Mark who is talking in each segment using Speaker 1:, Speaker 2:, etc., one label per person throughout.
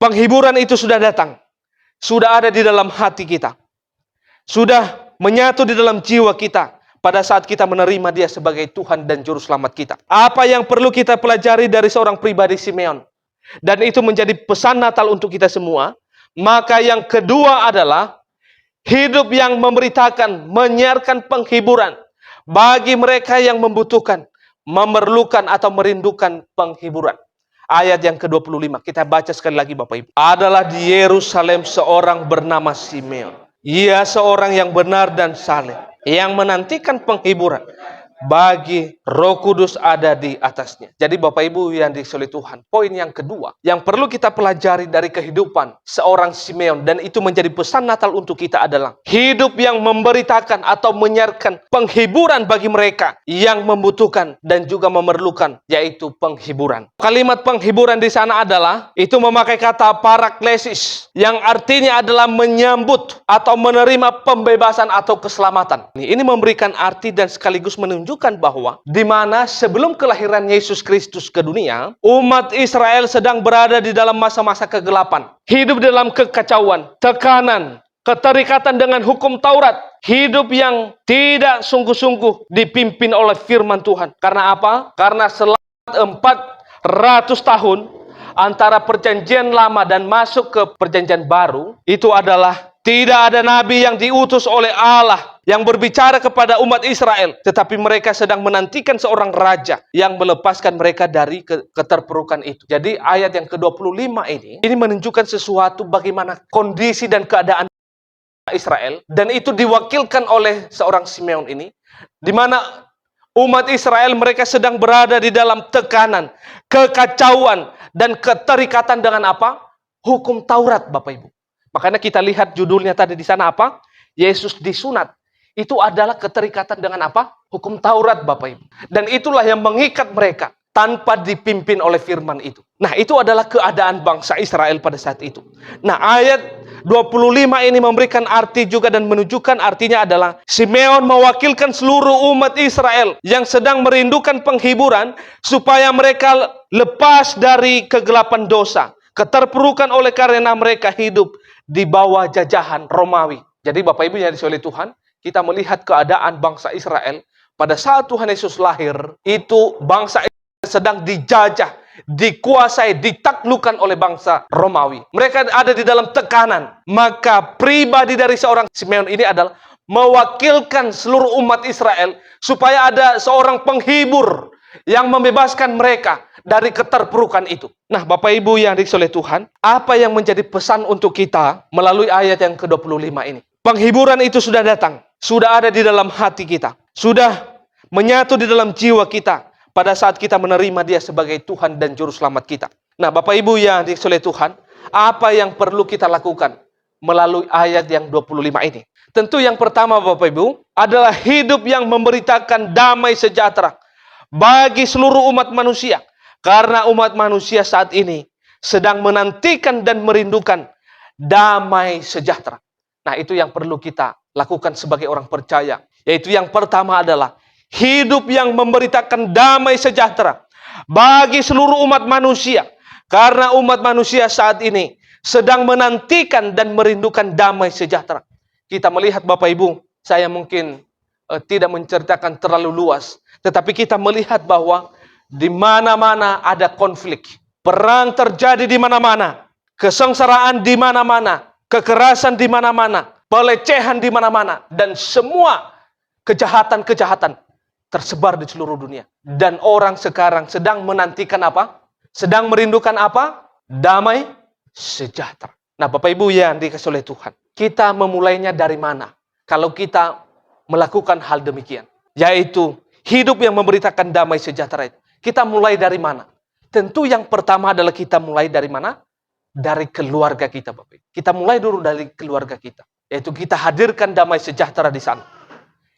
Speaker 1: Penghiburan itu sudah datang. Sudah ada di dalam hati kita. Sudah menyatu di dalam jiwa kita pada saat kita menerima Dia sebagai Tuhan dan Juru Selamat kita. Apa yang perlu kita pelajari dari seorang pribadi Simeon, dan itu menjadi pesan Natal untuk kita semua. Maka yang kedua adalah hidup yang memberitakan, menyiarkan penghiburan bagi mereka yang membutuhkan, memerlukan atau merindukan penghiburan. Ayat yang ke-25, kita baca sekali lagi Bapak Ibu. Adalah di Yerusalem seorang bernama Simeon. Ia seorang yang benar dan saleh, yang menantikan penghiburan bagi Roh Kudus ada di atasnya. Jadi Bapak Ibu yang dikasihi Tuhan, poin yang kedua yang perlu kita pelajari dari kehidupan seorang Simeon, dan itu menjadi pesan Natal untuk kita adalah hidup yang memberitakan atau menyiarkan penghiburan bagi mereka yang membutuhkan dan juga memerlukan, yaitu penghiburan. Kalimat penghiburan di sana adalah itu memakai kata paraklesis, yang artinya adalah menyambut atau menerima pembebasan atau keselamatan. Ini memberikan arti dan sekaligus menunjukkan bahwa di mana sebelum kelahiran Yesus Kristus ke dunia, umat Israel sedang berada di dalam masa-masa kegelapan, hidup dalam kekacauan, tekanan, keterikatan dengan hukum Taurat, hidup yang tidak sungguh-sungguh dipimpin oleh firman Tuhan. Karena apa? Karena selama 400 tahun antara perjanjian lama dan masuk ke perjanjian baru, itu adalah tidak ada nabi yang diutus oleh Allah yang berbicara kepada umat Israel, tetapi mereka sedang menantikan seorang raja yang melepaskan mereka dari keterpurukan itu. Jadi ayat yang ke-25 ini menunjukkan sesuatu bagaimana kondisi dan keadaan Israel, dan itu diwakilkan oleh seorang Simeon ini, di mana umat Israel mereka sedang berada di dalam tekanan, kekacauan, dan keterikatan dengan apa? Hukum Taurat, Bapak Ibu. Makanya kita lihat judulnya tadi di sana apa? Yesus disunat. Itu adalah keterikatan dengan apa? Hukum Taurat, Bapak Ibu. Dan itulah yang mengikat mereka tanpa dipimpin oleh firman itu. Nah, itu adalah keadaan bangsa Israel pada saat itu. Nah, ayat 25 ini memberikan arti juga dan menunjukkan artinya adalah Simeon mewakilkan seluruh umat Israel yang sedang merindukan penghiburan supaya mereka lepas dari kegelapan dosa, keterpurukan oleh karena mereka hidup di bawah jajahan Romawi. Jadi Bapak Ibu yang dikasihi oleh Tuhan, kita melihat keadaan bangsa Israel pada saat Tuhan Yesus lahir, itu bangsa Israel sedang dijajah, dikuasai, ditaklukkan oleh bangsa Romawi. Mereka ada di dalam tekanan. Maka pribadi dari seorang Simeon ini adalah mewakilkan seluruh umat Israel supaya ada seorang penghibur yang membebaskan mereka dari keterpurukan itu. Nah, Bapak Ibu yang dikasihi oleh Tuhan, apa yang menjadi pesan untuk kita melalui ayat yang ke-25 ini? Penghiburan itu sudah datang, sudah ada di dalam hati kita, sudah menyatu di dalam jiwa kita pada saat kita menerima Dia sebagai Tuhan dan Juru Selamat kita. Nah, Bapak Ibu yang dikasihi oleh Tuhan, apa yang perlu kita lakukan melalui ayat yang 25 ini? Tentu yang pertama, Bapak Ibu, adalah hidup yang memberitakan damai sejahtera bagi seluruh umat manusia. Karena umat manusia saat ini sedang menantikan dan merindukan damai sejahtera. Nah, itu yang perlu kita lakukan sebagai orang percaya. Yaitu yang pertama adalah hidup yang memberitakan damai sejahtera bagi seluruh umat manusia. Karena umat manusia saat ini sedang menantikan dan merindukan damai sejahtera. Kita melihat Bapak Ibu, saya mungkin tidak menceritakan terlalu luas, tetapi kita melihat bahwa di mana-mana ada konflik, perang terjadi di mana-mana, kesengsaraan di mana-mana, kekerasan di mana-mana, pelecehan di mana-mana, dan semua kejahatan-kejahatan tersebar di seluruh dunia. Dan orang sekarang sedang menantikan apa? Sedang merindukan apa? Damai sejahtera. Nah, Bapak Ibu yang dikasihi oleh Tuhan, kita memulainya dari mana? Kalau kita melakukan hal demikian, yaitu hidup yang memberitakan damai sejahtera itu. Kita mulai dari mana? Tentu yang pertama adalah kita mulai dari mana? Dari keluarga kita, Bapak. Kita mulai dulu dari keluarga kita. Yaitu kita hadirkan damai sejahtera di sana.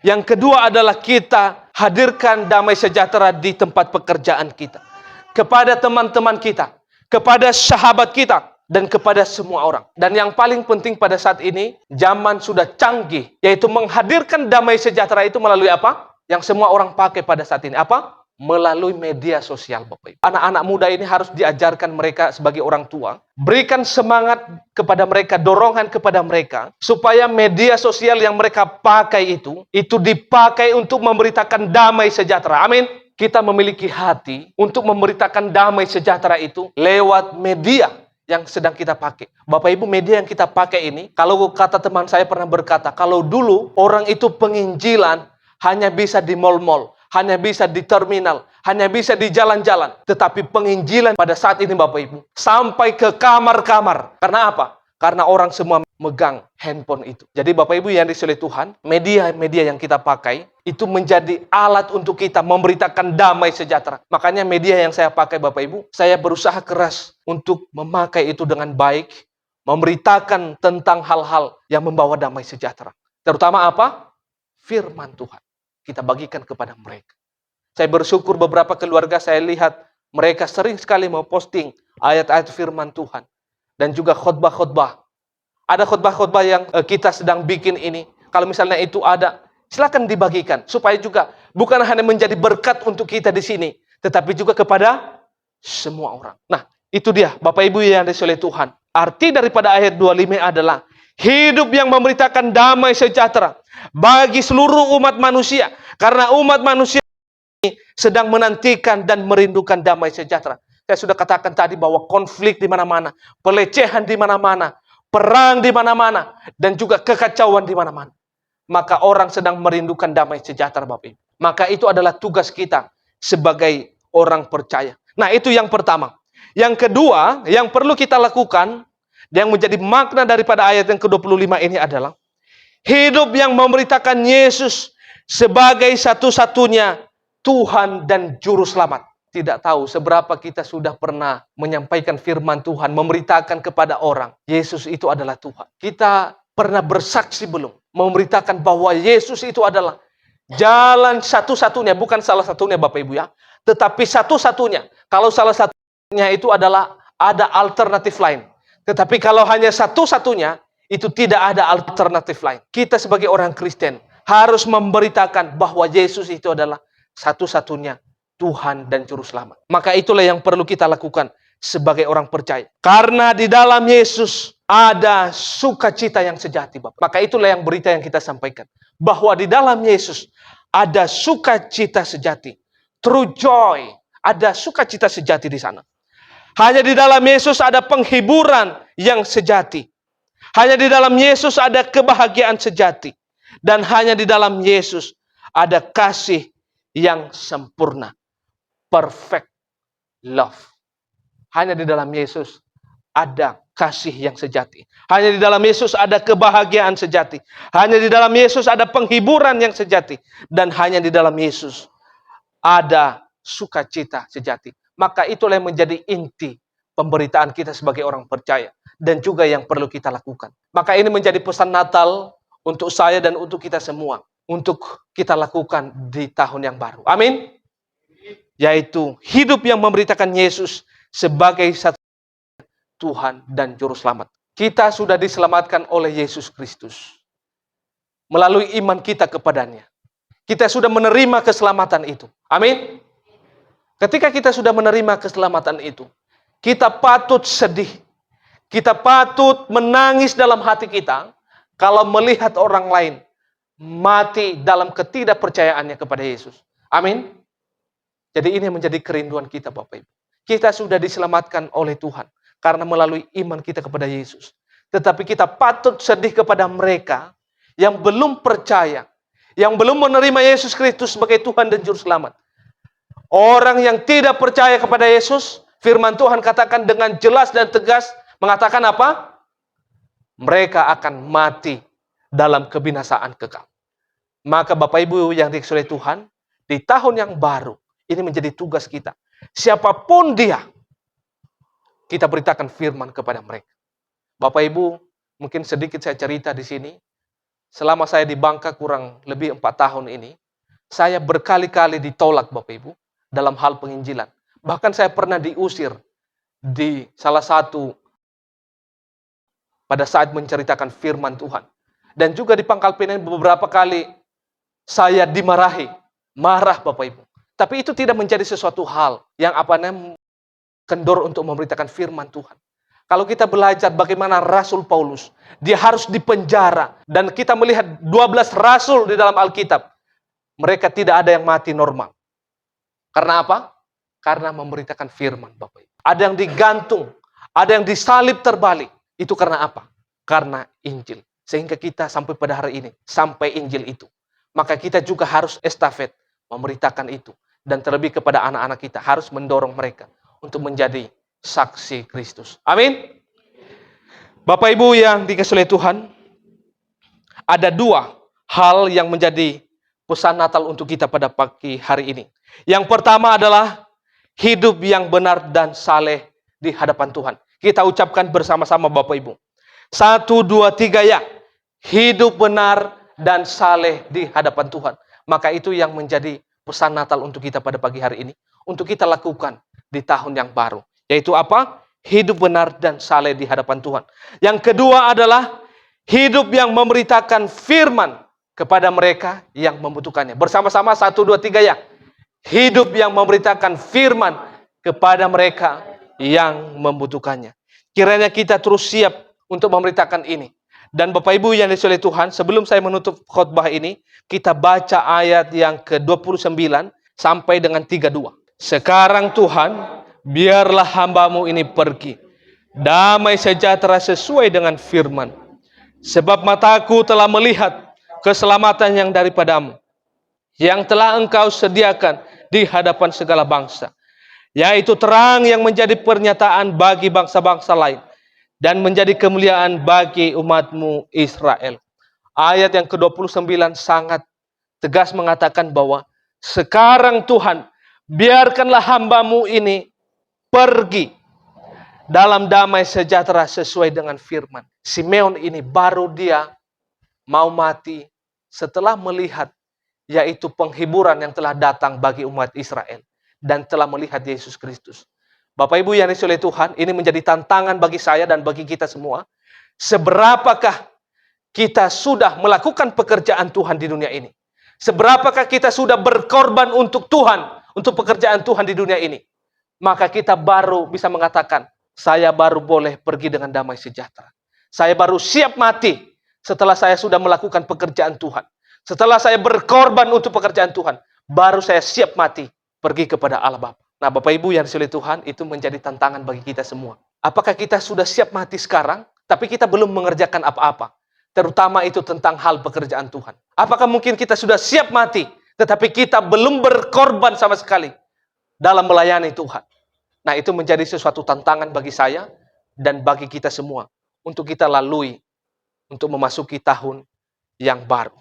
Speaker 1: Yang kedua adalah kita hadirkan damai sejahtera di tempat pekerjaan kita. Kepada teman-teman kita. Kepada sahabat kita. Dan kepada semua orang. Dan yang paling penting pada saat ini, zaman sudah canggih. Yaitu menghadirkan damai sejahtera itu melalui apa? Yang semua orang pakai pada saat ini. Apa? melalui media sosial, Bapak Ibu. Anak-anak muda ini harus diajarkan mereka sebagai orang tua, berikan semangat kepada mereka, dorongan kepada mereka, supaya media sosial yang mereka pakai itu dipakai untuk memberitakan damai sejahtera. Amin. Kita memiliki hati untuk memberitakan damai sejahtera itu lewat media yang sedang kita pakai. Bapak Ibu, media yang kita pakai ini, kalau kata teman saya pernah berkata, kalau dulu orang itu penginjilan hanya bisa di mal-mal, hanya bisa di terminal, hanya bisa di jalan-jalan. Tetapi penginjilan pada saat ini, Bapak Ibu, sampai ke kamar-kamar. Karena apa? Karena orang semua megang handphone itu. Jadi Bapak Ibu yang dikasihi Tuhan, media-media yang kita pakai itu menjadi alat untuk kita memberitakan damai sejahtera. Makanya media yang saya pakai, Bapak Ibu, saya berusaha keras untuk memakai itu dengan baik, memberitakan tentang hal-hal yang membawa damai sejahtera. Terutama apa? Firman Tuhan. Kita bagikan kepada mereka. Saya bersyukur beberapa keluarga saya lihat mereka sering sekali mau posting ayat-ayat firman Tuhan. Dan juga khotbah-khotbah. Ada khotbah-khotbah yang kita sedang bikin ini. Kalau misalnya itu ada, silakan dibagikan. Supaya juga bukan hanya menjadi berkat untuk kita di sini. Tetapi juga kepada semua orang. Nah, itu dia Bapak Ibu yang dikasihi oleh Tuhan. Arti daripada ayat 25 adalah hidup yang memberitakan damai sejahtera bagi seluruh umat manusia. Karena umat manusia ini sedang menantikan dan merindukan damai sejahtera. Saya sudah katakan tadi bahwa konflik di mana-mana, pelecehan di mana-mana, perang di mana-mana, dan juga kekacauan di mana-mana. Maka orang sedang merindukan damai sejahtera, Bapak Ibu. Maka itu adalah tugas kita sebagai orang percaya. Nah, itu yang pertama. Yang kedua, yang perlu kita lakukan, yang menjadi makna daripada ayat yang ke-25 ini adalah hidup yang memberitakan Yesus sebagai satu-satunya Tuhan dan Juru Selamat. Tidak tahu seberapa kita sudah pernah menyampaikan firman Tuhan, memberitakan kepada orang, Yesus itu adalah Tuhan. Kita pernah bersaksi belum? Memberitakan bahwa Yesus itu adalah jalan satu-satunya, bukan salah satunya Bapak Ibu ya, tetapi satu-satunya. Kalau salah satunya itu adalah ada alternatif lain. Tetapi kalau hanya satu-satunya, itu tidak ada alternatif lain. Kita sebagai orang Kristen harus memberitakan bahwa Yesus itu adalah satu-satunya Tuhan dan Juru Selamat. Maka itulah yang perlu kita lakukan sebagai orang percaya. Karena di dalam Yesus ada sukacita yang sejati, Bapak. Maka itulah yang berita yang kita sampaikan. Bahwa di dalam Yesus ada sukacita sejati. True joy. Ada sukacita sejati di sana. Hanya di dalam Yesus ada penghiburan yang sejati. Hanya di dalam Yesus ada kebahagiaan sejati. Dan hanya di dalam Yesus ada kasih yang sempurna. Perfect love. Hanya di dalam Yesus ada kasih yang sejati. Hanya di dalam Yesus ada kebahagiaan sejati. Hanya di dalam Yesus ada penghiburan yang sejati. Dan hanya di dalam Yesus ada sukacita sejati. Maka itulah yang menjadi inti pemberitaan kita sebagai orang percaya. Dan juga yang perlu kita lakukan. Maka ini menjadi pesan Natal untuk saya dan untuk kita semua. Untuk kita lakukan di tahun yang baru. Amin. Yaitu hidup yang memberitakan Yesus sebagai satu Tuhan dan Juru Selamat. Kita sudah diselamatkan oleh Yesus Kristus. Melalui iman kita kepadanya. Kita sudah menerima keselamatan itu. Amin. Ketika kita sudah menerima keselamatan itu, kita patut sedih. Kita patut menangis dalam hati kita kalau melihat orang lain mati dalam ketidakpercayaannya kepada Yesus. Amin. Jadi ini menjadi kerinduan kita, Bapak Ibu. Kita sudah diselamatkan oleh Tuhan karena melalui iman kita kepada Yesus. Tetapi kita patut sedih kepada mereka yang belum percaya, yang belum menerima Yesus Kristus sebagai Tuhan dan Juru Selamat. Orang yang tidak percaya kepada Yesus, firman Tuhan katakan dengan jelas dan tegas, mengatakan apa? Mereka akan mati dalam kebinasaan kekal. Maka Bapak Ibu yang dikasihi Tuhan, di tahun yang baru, ini menjadi tugas kita. Siapapun dia, kita beritakan firman kepada mereka. Bapak Ibu, mungkin sedikit saya cerita di sini. Selama saya di Bangka kurang lebih 4 tahun ini, saya berkali-kali ditolak Bapak Ibu dalam hal penginjilan. Bahkan saya pernah diusir di salah satu pada saat menceritakan firman Tuhan. Dan juga di Pangkal Pinang beberapa kali saya dimarahi. Marah Bapak Ibu. Tapi itu tidak menjadi sesuatu hal yang kendor untuk memberitakan firman Tuhan. Kalau kita belajar bagaimana Rasul Paulus, dia harus dipenjara. Dan kita melihat 12 rasul di dalam Alkitab. Mereka tidak ada yang mati normal. Karena apa? Karena memberitakan firman, Bapak Ibu. Ada yang digantung, ada yang disalib terbalik. Itu karena apa? Karena Injil. Sehingga kita sampai pada hari ini, sampai Injil itu. Maka kita juga harus estafet, memberitakan itu. Dan terlebih kepada anak-anak kita, harus mendorong mereka untuk menjadi saksi Kristus. Amin. Bapak Ibu yang dikasihi oleh Tuhan, ada dua hal yang menjadi pesan Natal untuk kita pada pagi hari ini. Yang pertama adalah hidup yang benar dan saleh di hadapan Tuhan. Kita ucapkan bersama-sama Bapak Ibu. 1, 2, 3 ya. Hidup benar dan saleh di hadapan Tuhan. Maka itu yang menjadi pesan Natal untuk kita pada pagi hari ini. Untuk kita lakukan di tahun yang baru. Yaitu apa? Hidup benar dan saleh di hadapan Tuhan. Yang kedua adalah hidup yang memberitakan firman kepada mereka yang membutuhkannya. Bersama-sama 1, 2, 3 ya. Hidup yang memberitakan firman kepada mereka yang membutuhkannya. Kiranya kita terus siap untuk memberitakan ini. Dan Bapak Ibu yang dikasihi oleh Tuhan, sebelum saya menutup khotbah ini, kita baca ayat yang ke-29 sampai dengan 32. Sekarang Tuhan, biarlah hamba-Mu ini pergi, damai sejahtera sesuai dengan firman. Sebab mataku telah melihat keselamatan yang daripada-Mu, yang telah Engkau sediakan di hadapan segala bangsa, yaitu terang yang menjadi pernyataan bagi bangsa-bangsa lain, dan menjadi kemuliaan bagi umat-Mu Israel. Ayat yang ke-29 sangat tegas mengatakan bahwa sekarang Tuhan, biarkanlah hamba-Mu ini pergi dalam damai sejahtera sesuai dengan firman. Simeon ini baru dia mau mati setelah melihat yaitu penghiburan yang telah datang bagi umat Israel dan telah melihat Yesus Kristus. Bapak Ibu yang dikasihi oleh Tuhan, ini menjadi tantangan bagi saya dan bagi kita semua. Seberapakah kita sudah melakukan pekerjaan Tuhan di dunia ini? Seberapakah kita sudah berkorban untuk Tuhan, untuk pekerjaan Tuhan di dunia ini? Maka kita baru bisa mengatakan, saya baru boleh pergi dengan damai sejahtera. Saya baru siap mati setelah saya sudah melakukan pekerjaan Tuhan. Setelah saya berkorban untuk pekerjaan Tuhan, baru saya siap mati pergi kepada Allah Bapa. Nah, Bapak Ibu yang dikasihi oleh Tuhan, itu menjadi tantangan bagi kita semua. Apakah kita sudah siap mati sekarang, tapi kita belum mengerjakan apa-apa? Terutama itu tentang hal pekerjaan Tuhan. Apakah mungkin kita sudah siap mati, tetapi kita belum berkorban sama sekali dalam melayani Tuhan? Nah, itu menjadi sesuatu tantangan bagi saya dan bagi kita semua untuk kita lalui untuk memasuki tahun yang baru.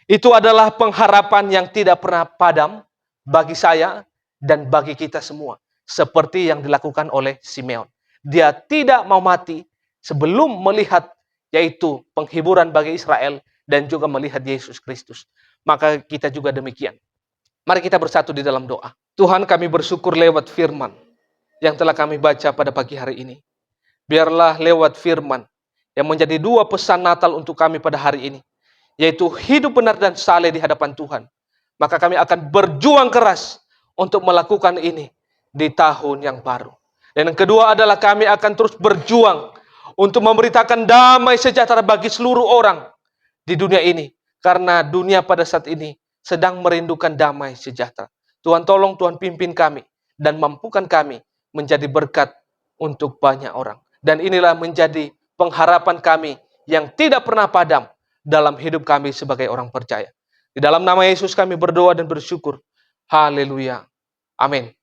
Speaker 1: Itu adalah pengharapan yang tidak pernah padam bagi saya dan bagi kita semua. Seperti yang dilakukan oleh Simeon. Dia tidak mau mati sebelum melihat yaitu penghiburan bagi Israel dan juga melihat Yesus Kristus. Maka kita juga demikian. Mari kita bersatu di dalam doa. Tuhan, kami bersyukur lewat firman yang telah kami baca pada pagi hari ini. Biarlah lewat firman yang menjadi dua pesan Natal untuk kami pada hari ini, yaitu hidup benar dan saleh di hadapan Tuhan. Maka kami akan berjuang keras untuk melakukan ini di tahun yang baru. Dan yang kedua adalah kami akan terus berjuang untuk memberitakan damai sejahtera bagi seluruh orang di dunia ini. Karena dunia pada saat ini sedang merindukan damai sejahtera. Tuhan tolong, Tuhan pimpin kami dan mampukan kami menjadi berkat untuk banyak orang. Dan inilah menjadi pengharapan kami yang tidak pernah padam dalam hidup kami sebagai orang percaya. Di dalam nama Yesus kami berdoa dan bersyukur. Haleluya. Amin.